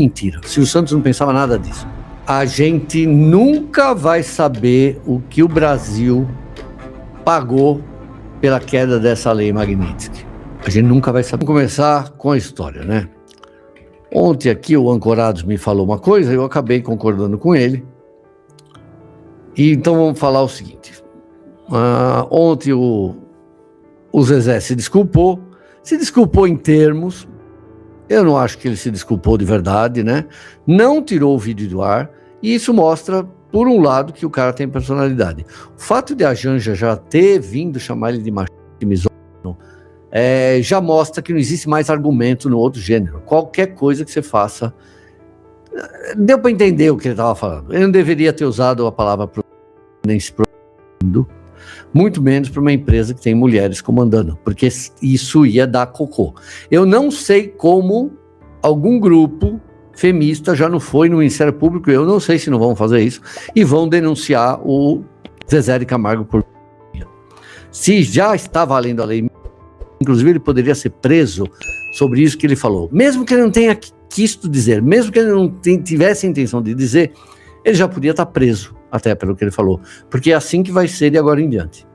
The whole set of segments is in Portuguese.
Mentira, o Silvio Santos não pensava nada disso. A gente nunca vai saber o que o Brasil pagou pela queda dessa lei Magnitsky. A gente nunca vai saber. Vamos começar com a história, né? Ontem aqui o Ancorados me falou uma coisa, eu acabei concordando com ele. E então vamos falar o seguinte. Ontem o Zezé se desculpou em termos. Eu não acho que ele se desculpou de verdade, né? Não tirou o vídeo do ar. E isso mostra, por um lado, que o cara tem personalidade. O fato de a Janja já ter vindo chamar ele de machista e misógino já mostra que não existe mais argumento no outro gênero. Qualquer coisa que você faça... Deu para entender o que ele estava falando. Ele não deveria ter usado a palavra nem se produzindo, muito menos para uma empresa que tem mulheres comandando, porque isso ia dar cocô. Eu não sei como algum grupo feminista já não foi no Ministério Público, eu não sei se não vão fazer isso, e vão denunciar o Zezé de Camargo por... Se já está valendo a lei, inclusive ele poderia ser preso sobre isso que ele falou, mesmo que ele não tenha quisto dizer, mesmo que ele não tivesse a intenção de dizer, ele já podia estar preso, até pelo que ele falou, porque é assim que vai ser de agora em diante.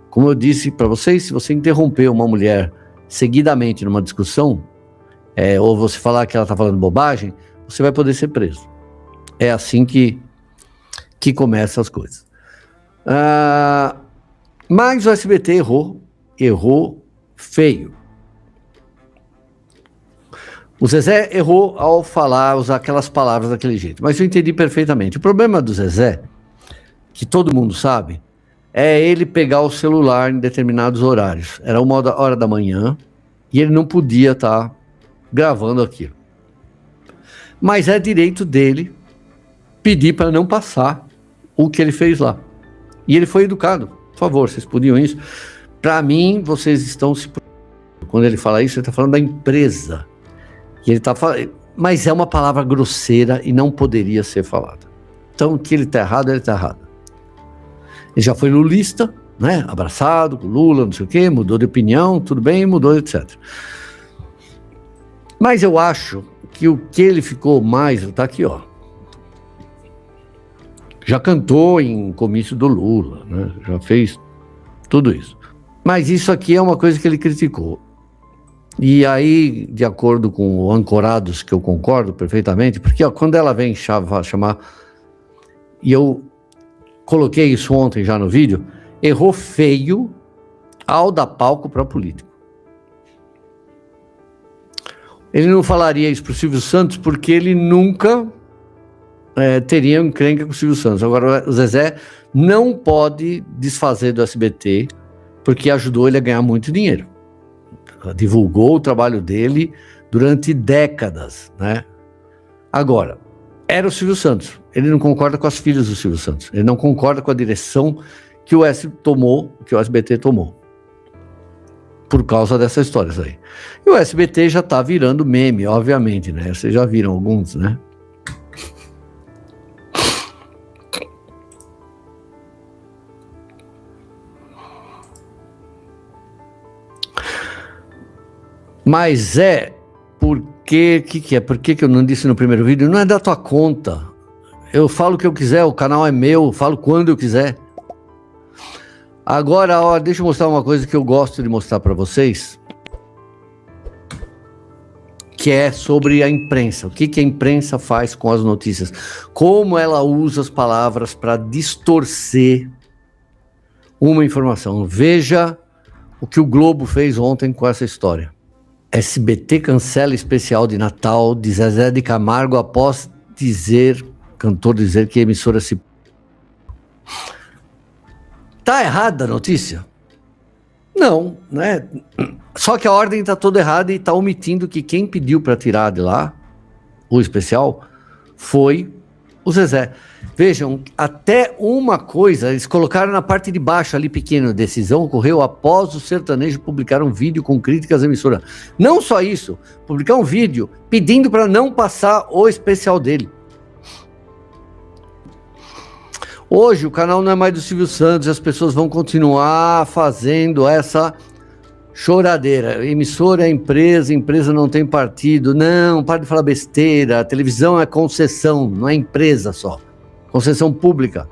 Como eu disse para vocês, se você interromper uma mulher seguidamente numa discussão, ou você falar que ela está falando bobagem, você vai poder ser preso. É assim que começam as coisas. Mas o SBT errou feio. O Zezé errou ao usar aquelas palavras daquele jeito, mas eu entendi perfeitamente. O problema do Zezé, que todo mundo sabe, é ele pegar o celular em determinados horários. Era 1h da manhã e ele não podia estar gravando aquilo. Mas é direito dele pedir para não passar o que ele fez lá. E ele foi educado. Por favor, vocês podiam isso? Para mim, vocês estão se... Quando ele fala isso, ele está falando da empresa. E ele está falando... Mas é uma palavra grosseira e não poderia ser falada. Então, que ele está errado, ele está errado. Ele já foi lulista, né? Abraçado com Lula, não sei o quê, mudou de opinião, tudo bem, mudou, etc. Mas eu acho que o que ele ficou mais... Está aqui, ó. Já cantou em comício do Lula, né? Já fez tudo isso. Mas isso aqui é uma coisa que ele criticou. E aí, de acordo com o Ancorados, que eu concordo perfeitamente, porque ó, quando ela vem chamar, e eu coloquei isso ontem já no vídeo, errou feio ao dar palco para político. Ele não falaria isso para o Silvio Santos porque ele nunca teria encrenca com o Silvio Santos. Agora, o Zezé não pode desfazer do SBT porque ajudou ele a ganhar muito dinheiro. Divulgou o trabalho dele durante décadas, né? Agora, era o Silvio Santos. Ele não concorda com as filhas do Silvio Santos. Ele não concorda com a direção que o SBT tomou. Por causa dessas histórias aí. E o SBT já tá virando meme, obviamente, né? Vocês já viram alguns, né? Mas por que eu não disse no primeiro vídeo? Não é da tua conta. Eu falo o que eu quiser, o canal é meu, eu falo quando eu quiser. Agora, ó, deixa eu mostrar uma coisa que eu gosto de mostrar para vocês, que é sobre a imprensa. O que a imprensa faz com as notícias? Como ela usa as palavras para distorcer uma informação. Veja o que o Globo fez ontem com essa história. SBT cancela especial de Natal de Zezé de Camargo após cantor dizer que a emissora se... Tá errada a notícia? Não, né? Só que a ordem tá toda errada e tá omitindo que quem pediu para tirar de lá o especial foi o Zezé. Vejam, até uma coisa, eles colocaram na parte de baixo ali pequeno, decisão ocorreu após o sertanejo publicar um vídeo com críticas à emissora. Não só isso, publicar um vídeo pedindo para não passar o especial dele. Hoje o canal não é mais do Silvio Santos, as pessoas vão continuar fazendo essa Choradeira. Emissora é empresa, empresa não tem partido. Não, para de falar besteira. A televisão é concessão, não é empresa só. Concessão pública.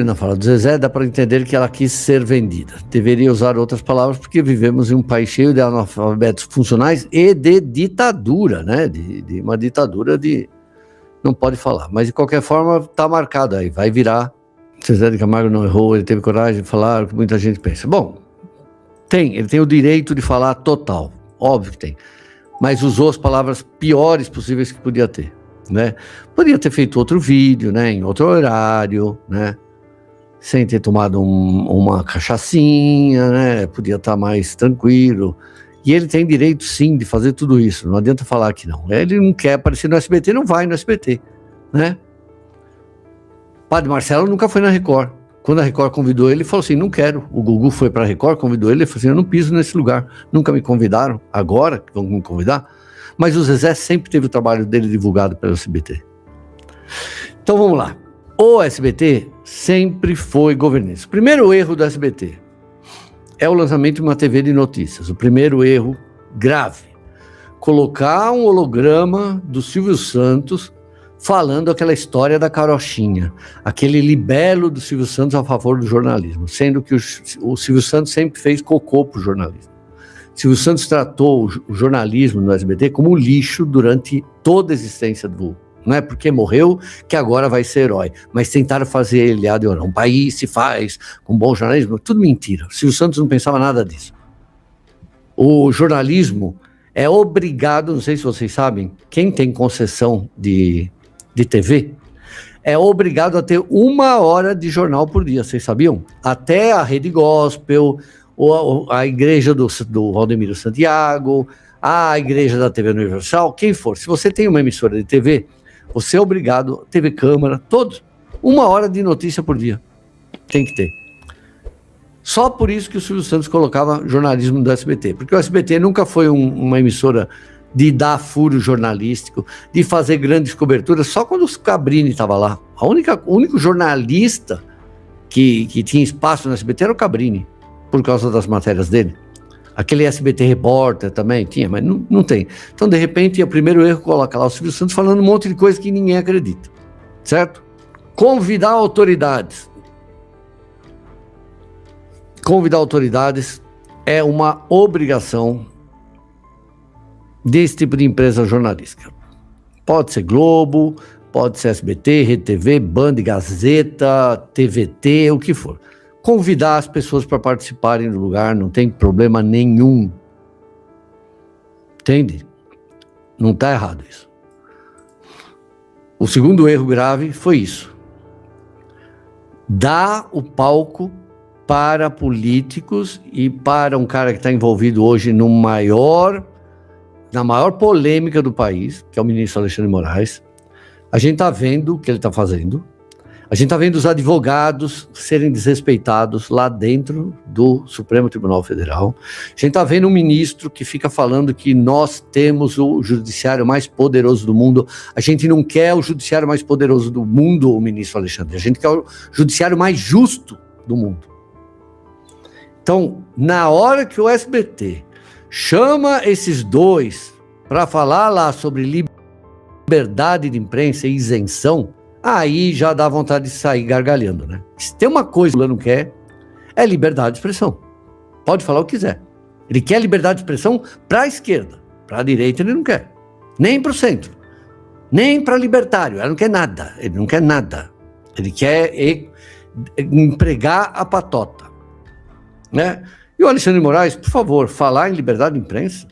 Na fala do Zezé, dá para entender que ela quis ser vendida. Deveria usar outras palavras, porque vivemos em um país cheio de analfabetos funcionais e de ditadura, né? De uma ditadura de... Não pode falar. Mas, de qualquer forma, está marcado aí. Vai virar. Zezé de Camargo não errou, ele teve coragem de falar o que muita gente pensa. Bom, ele tem o direito de falar total. Óbvio que tem. Mas usou as palavras piores possíveis que podia ter, né? Podia ter feito outro vídeo, né? Em outro horário, né? Sem ter tomado uma cachaçinha, né? Podia estar mais tranquilo. E ele tem direito, sim, de fazer tudo isso. Não adianta falar que não. Ele não quer aparecer no SBT, não vai no SBT, né? Padre Marcelo nunca foi na Record. Quando a Record convidou ele, ele falou assim, não quero. O Gugu foi para a Record, convidou ele, ele falou assim, eu não piso nesse lugar. Nunca me convidaram, agora que vão me convidar. Mas o Zezé sempre teve o trabalho dele divulgado pelo SBT. Então vamos lá. O SBT sempre foi governista. O primeiro erro do SBT é o lançamento de uma TV de notícias. O primeiro erro grave. Colocar um holograma do Silvio Santos falando aquela história da carochinha. Aquele libelo do Silvio Santos a favor do jornalismo. Sendo que o Silvio Santos sempre fez cocô pro jornalismo. Silvio Santos tratou o jornalismo no SBT como lixo durante toda a existência do... Não é porque morreu que agora vai ser herói. Mas tentaram fazer ele, um país se faz com bom jornalismo. Tudo mentira. O Silvio Santos não pensava nada disso. O jornalismo é obrigado, não sei se vocês sabem, quem tem concessão de TV é obrigado a ter 1 hora de jornal por dia. Vocês sabiam? Até a Rede Gospel, ou a igreja do Valdemiro Santiago, a igreja da TV Universal, quem for. Se você tem uma emissora de TV... Você é obrigado, TV Câmara, todos, 1 hora de notícia por dia. Tem que ter. Só por isso que o Silvio Santos colocava jornalismo do SBT. Porque o SBT nunca foi uma emissora de dar furo jornalístico, de fazer grandes coberturas, só quando o Cabrini estava lá. O único jornalista que tinha espaço no SBT era o Cabrini, por causa das matérias dele. Aquele SBT Repórter também tinha, mas não tem. Então, de repente, o primeiro erro coloca lá o Silvio Santos falando um monte de coisa que ninguém acredita, certo? Convidar autoridades. Convidar autoridades é uma obrigação desse tipo de empresa jornalística. Pode ser Globo, pode ser SBT, Rede TV, Band, Gazeta, TVT, o que for. Convidar as pessoas para participarem do lugar, não tem problema nenhum. Entende? Não está errado isso. O segundo erro grave foi isso. Dar o palco para políticos e para um cara que está envolvido hoje na maior polêmica do país, que é o ministro Alexandre de Moraes. A gente está vendo o que ele está fazendo. A gente está vendo os advogados serem desrespeitados lá dentro do Supremo Tribunal Federal. A gente está vendo um ministro que fica falando que nós temos o judiciário mais poderoso do mundo. A gente não quer o judiciário mais poderoso do mundo, o ministro Alexandre. A gente quer o judiciário mais justo do mundo. Então, na hora que o SBT chama esses dois para falar lá sobre liberdade de imprensa e isenção, aí já dá vontade de sair gargalhando, né? Se tem uma coisa que o Lula não quer, é liberdade de expressão. Pode falar o que quiser. Ele quer liberdade de expressão para a esquerda. Para a direita ele não quer. Nem para o centro. Nem para libertário. Ele não quer nada. Ele não quer nada. Ele quer empregar a patota, né? E o Alexandre de Moraes, por favor, falar em liberdade de imprensa.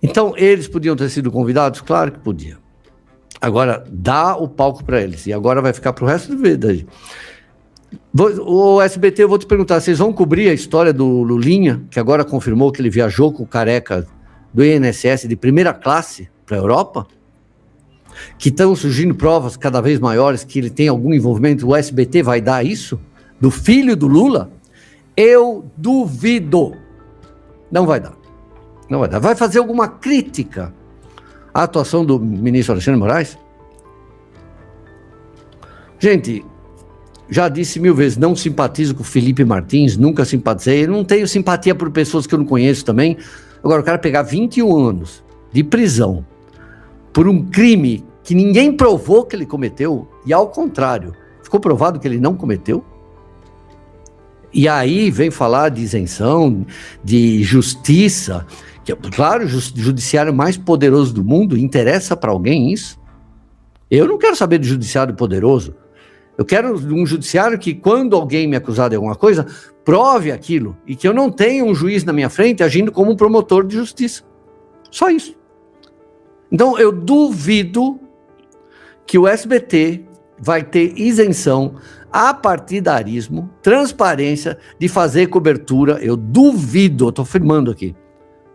Então, eles podiam ter sido convidados? Claro que podia. Agora, dá o palco para eles. E agora vai ficar para o resto da vida. O SBT, eu vou te perguntar, vocês vão cobrir a história do Lulinha, que agora confirmou que ele viajou com o careca do INSS de primeira classe para a Europa? Que estão surgindo provas cada vez maiores que ele tem algum envolvimento. O SBT vai dar isso? Do filho do Lula? Eu duvido. Não vai dar. Não vai dar. Vai fazer alguma crítica à atuação do ministro Alexandre de Moraes? Gente, já disse 1000 vezes, não simpatizo com o Felipe Martins, nunca simpatizei, não tenho simpatia por pessoas que eu não conheço também. Agora, o cara pegar 21 anos de prisão por um crime que ninguém provou que ele cometeu, e ao contrário, ficou provado que ele não cometeu, e aí vem falar de isenção, de justiça, que, claro, o judiciário mais poderoso do mundo, interessa para alguém isso? Eu não quero saber do judiciário poderoso. Eu quero um judiciário que, quando alguém me acusar de alguma coisa, prove aquilo, e que eu não tenha um juiz na minha frente agindo como um promotor de justiça. Só isso. Então, eu duvido que o SBT vai ter isenção, apartidarismo, transparência de fazer cobertura, eu duvido, eu estou afirmando aqui,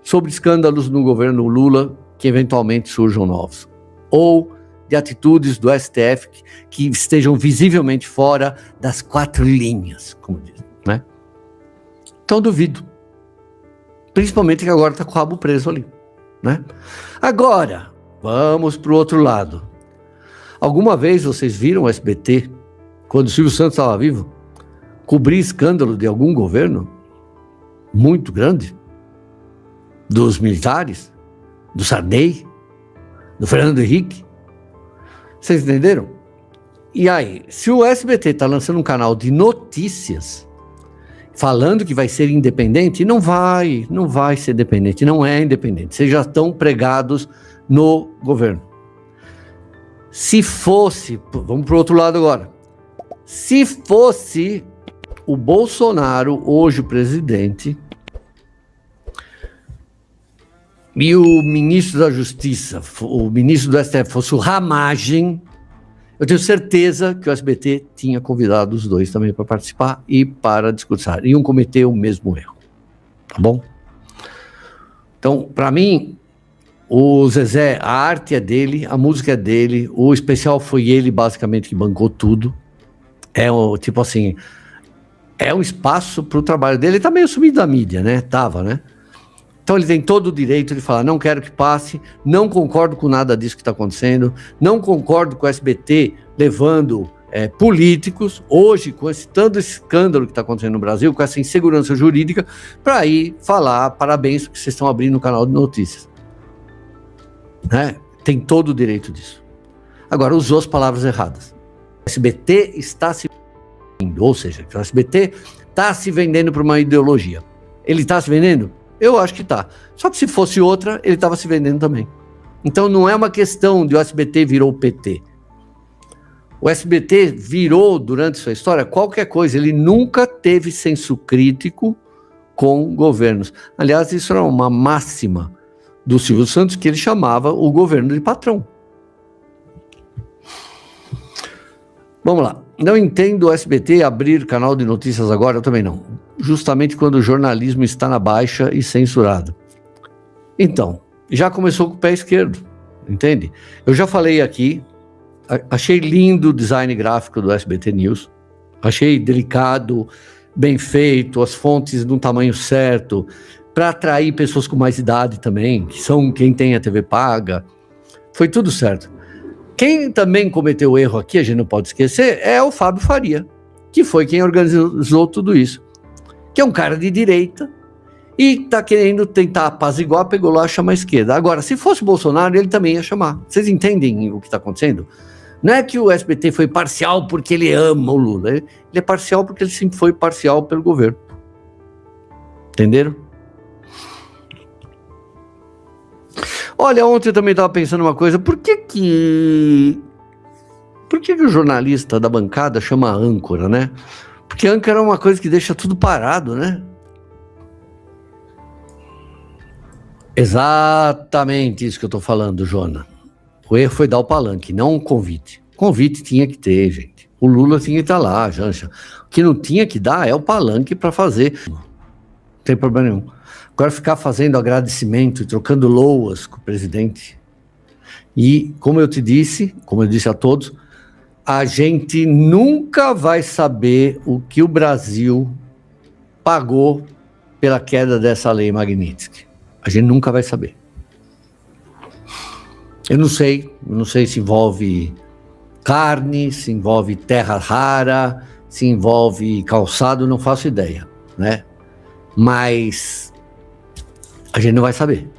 sobre escândalos no governo Lula que eventualmente surjam novos. Ou de atitudes do STF que estejam visivelmente fora das 4 linhas, como dizem, né? Então duvido. Principalmente que agora está com o rabo preso ali, né? Agora, vamos para o outro lado. Alguma vez vocês viram o SBT, quando o Silvio Santos estava vivo, cobrir escândalo de algum governo muito grande? Dos militares? Do Sarney? Do Fernando Henrique? Vocês entenderam? E aí, se o SBT está lançando um canal de notícias, falando que vai ser independente, não vai ser independente, não é independente. Vocês já estão pregados no governo. Se fosse, vamos para o outro lado agora, se fosse o Bolsonaro, hoje o presidente, e o ministro da Justiça, o ministro do STF fosse o Ramagem, eu tenho certeza que o SBT tinha convidado os dois também para participar e para discursar. Iam cometer o mesmo erro, tá bom? Então, para mim, o Zezé, a arte é dele, a música é dele, o especial foi ele basicamente que bancou tudo. É tipo assim, é um espaço para o trabalho dele. Ele tá meio sumido da mídia, né? Tava, né? Então ele tem todo o direito de falar, não quero que passe, não concordo com nada disso que está acontecendo, não concordo com o SBT levando políticos, hoje com esse tanto escândalo que está acontecendo no Brasil, com essa insegurança jurídica, para ir falar parabéns porque vocês estão abrindo um canal de notícias. Né? Tem todo o direito disso. Agora, usou as palavras erradas. O SBT está se vendendo, ou seja, o SBT está se vendendo para uma ideologia. Ele está se vendendo? Eu acho que tá. Só que se fosse outra, ele estava se vendendo também. Então não é uma questão de o SBT virou o PT. O SBT virou, durante sua história, qualquer coisa. Ele nunca teve senso crítico com governos. Aliás, isso era uma máxima do Silvio Santos, que ele chamava o governo de patrão. Vamos lá. Não entendo o SBT abrir canal de notícias agora, eu também não. Justamente quando o jornalismo está na baixa e censurado. Então, já começou com o pé esquerdo, entende? Eu já falei aqui, achei lindo o design gráfico do SBT News, achei delicado, bem feito, as fontes no tamanho certo, para atrair pessoas com mais idade também, que são quem tem a TV paga, foi tudo certo. Quem também cometeu o erro aqui, a gente não pode esquecer, é o Fábio Faria, que foi quem organizou tudo isso. Que é um cara de direita e está querendo tentar apaziguar, pegou lá, chama a esquerda. Agora, se fosse o Bolsonaro, ele também ia chamar. Vocês entendem o que está acontecendo? Não é que o SBT foi parcial porque ele ama o Lula. Ele é parcial porque ele sempre foi parcial pelo governo. Entenderam? Olha, ontem eu também estava pensando uma coisa. Por que o jornalista da bancada chama âncora, né? Porque âncora é uma coisa que deixa tudo parado, né? Exatamente isso que eu tô falando, Jona. O erro foi dar o palanque, não um convite. Convite tinha que ter, gente. O Lula tinha que estar lá, Jancha. O que não tinha que dar é o palanque para fazer. Não tem problema nenhum. Agora ficar fazendo agradecimento e trocando loas com o presidente. E, como eu disse a todos, a gente nunca vai saber o que o Brasil pagou pela queda dessa lei Magnitsky. A gente nunca vai saber. Eu não sei se envolve carne, se envolve terra rara, se envolve calçado, não faço ideia, né? Mas a gente não vai saber.